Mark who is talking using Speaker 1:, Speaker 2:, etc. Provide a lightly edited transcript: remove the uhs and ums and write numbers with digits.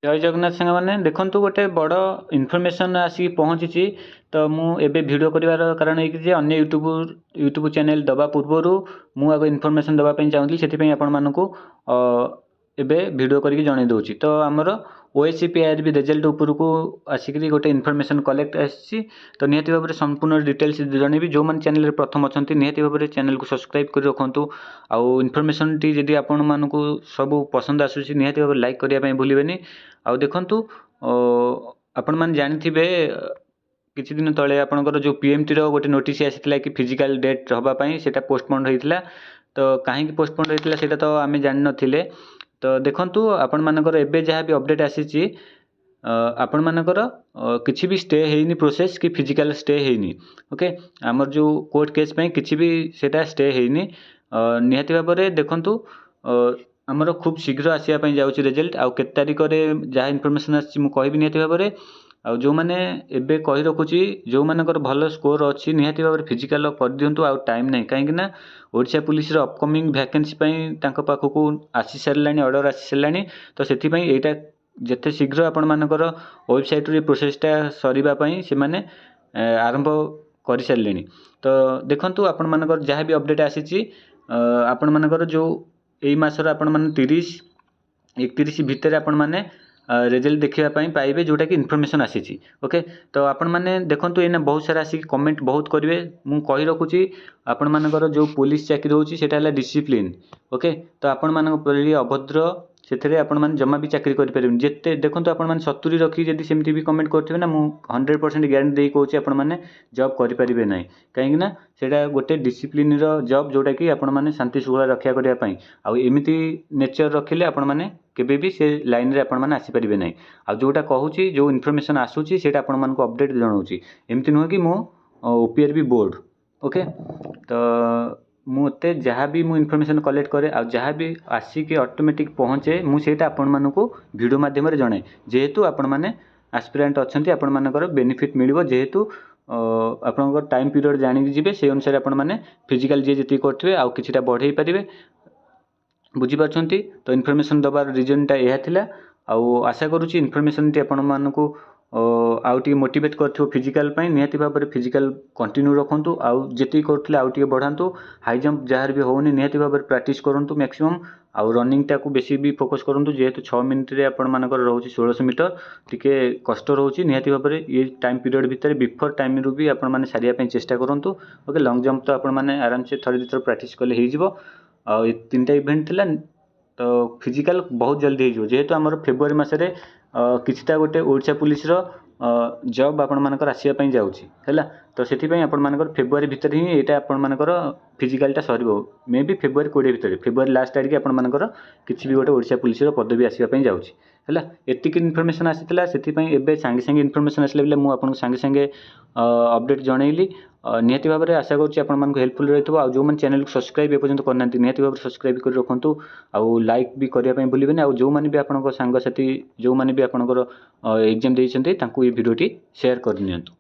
Speaker 1: जय जगन्नाथ सांग मैंने देखूँ गोटे बड़ इनफर्मेसन आसिक पहुँची। तो मुझे भिड कर कारण ये अन्य यूट्यूब चैनल दबा पूर्वर मुझे इनफर्मेसन देवाई चाहूँगी से आपण मानक एवं भिड करके जन दूसरी। तो आमर OSCPR भी रिजल्ट उपरको आसिक गोटे इनफर्मेसन कलेक्ट आसी। तो निहाती भाव में संपूर्ण डिटेल्स जनइबी जो मैंने चैनल प्रथम अच्छा निहाती भाव में चैनल को सब्सक्राइब कर रखु। आउ इनफर्मेसन टी जदि आपण मानक सब पसंद आसूसी निहाती भाव लाइक करने भूलें। आउ देखु आपण मैंने जानी किछि दिन तले आपनकर जो PMT रो गोटे नोटिस आसीथिला कि फिजिकल डेट हवापाई सेटा पोस्टपोन होइथिला। तो कहीं पोस्टपोन होइथिला सेटा तो आमे जानि नथिले। तो देखंतु आपण मानकर एबे जहाँ भी अपडेट आसीछि आपण मानकर किछि भी स्टे हेइनी प्रोसेस कि फिजिकल स्टे हेइनी। ओके आमर जो कोर्ट केस पई किछि भी सेटा स्टे हेइनी। निहाती भाव में देखंतु आमर खूब शीघ्र आसिया पई जाउछि रिजल्ट। आउ केते तारिख रे जहाँ इनफॉरमेशन आछि मु कहबि निहाती भाव में। आउ जो माने एबे कहि रखुछि जो मानकर भल स्कोर अछि निहाती भाव में फिजिकल कर दियंतु। आउ टाइम नै काहेकि ना ओडिशा पुलिस रो अपकमिंग वैकेंसी पई तांको पाखकु आसी सारलानी ऑर्डर आसी सारलानी। तो सेथि पई एटा जेते शीघ्र आपण मानकर वेबसाइट रे प्रोसेसटा सरीबा पई से माने आरंभ करि सारलेनी। तो देखंतु आपण मानकर जहाँ भी अपडेट आसीछि आपण मानकर जो एई मासर आपण माने 30-31 भितर आपण माने रिजल्ट देखिया पाइबे जोटा कि इनफॉरमेशन आसीछि। ओके तो आपण माने देखंतु एना बहुत सारा आसी कमेंट बहुत करिवे। मु कहि रखुछि आपण मानकर जो पुलिस चाकरी होछि सेटा हला डिसिप्लिन। ओके तो आपण मानक परि अभद्र सेथरे आपण माने जम्मा भी चाकरी करि परिबेन। जेते देखंतु आपण माने 70 रखी जदि सेमति भी कमेंट करथिबे ना मु 100% ग्यारंटी देई कहूछि आपण माने जॉब करि परिबे नै। काहेकि ना सेटा गोटे डिसिप्लिन रो जॉब जोटा कि आपण माने शांति सुरक्षा रक्षा करिया पई। आ एमिति नेचर रखिले आपण माने केबे भी से लाइन रे आपण माने आसी परिबे नै। आ जोटा कहूछि जो इनफॉरमेशन आसुछि सेटा आपण मानको अपडेट जणाउछि। एमिति नुह कि मु OPRB बोर्ड। ओके तो मुते जहाँ भी मु इनफॉरमेशन कलेक्ट करे आ जहाँ भी आसिक ऑटोमेटिक पहुँचे मु सेटा आपण मानको वीडियो माध्यम रे जणाए। जेहेतु आपण माने एस्पिरेंट अछंती आपण मानकर बेनिफिट मिलिबो। जेहेतु आपनकर टाइम पीरियड जानि जिवे से अनुसार आपण माने फिजिकल जे जति करथिबे आ किछिटा बढ़ाई परिबे। बुझी पारछंती। तो इनफॉरमेशन दबार रीजन टा एहा थिला। आउ आशा करूची इनफॉरमेशन टी आपण मानकु आउ टी मोटिवेट करथिबो फिजिकल पई। निहाती भाव में फिजिकल कंटिन्यू रखंतु आउ जेति करथिले आउ टी बढ़ांतु। हाई जंप जहार भी होउनी निहाती भाव में प्रैक्टिस करंतु मैक्सिमम। आउ रनिंग टा को बेसी भी फोकस करंतु जेहेतु 6 मिनिट रे आपण मानकर रहउची 1600 मीटर टिके कष्ट रहउची। निहाती भाव में ये टाइम पीरियड भितर बिफोर टाइम रु भी आपण माने सारिया पई चेष्टा करंतु। ओके लॉन्ग जंप तो आपण माने आराम से थोड़ी दितर प्रैक्टिस करले हे जिवो। आ ये तीनटा इवेंट थिला। तो फिजिकल बहुत जल्दी हो जेहेतु आमर फेब्रुआरी मासरे किछिटा गोटे ओडिशा पुलिस रो जॉब आपण मानकर आसिया पई जाउची हैला। तो सेथि पई आपण मानकर फेब्रुआरी भितर ही एटा आपण मानकर फिजिकल टा सरीबो। मे बी फेब्रुआरी 20 भितर फेब्रुआरी लास्ट आड के आपण मानकर किछि भी गोटे ओडिशा पुलिस रो पदवी आसिया पई जाउची हैला। एतिक इनफॉरमेशन आसीतिला सेथि पई एबे संगे संगे इनफॉरमेशन आसले बिले मु आपण संगे संगे अपडेट जणैली। निहाती भाव में आशा करूँ आपण मानक हेल्पफुल रहितबो। आ जो मन चैनल को सब्सक्राइब एपर्यंत करनांती निहाती भाव में सब्सक्राइब कर रखंतु। आउ लाइक भी करिया पई भूलिबेनी। आउ जो माने भी आपनक संग साथी जो माने भी आपनकर एग्जाम देइछन्ते तांकू ए वीडियोटी शेयर कर नियंतु।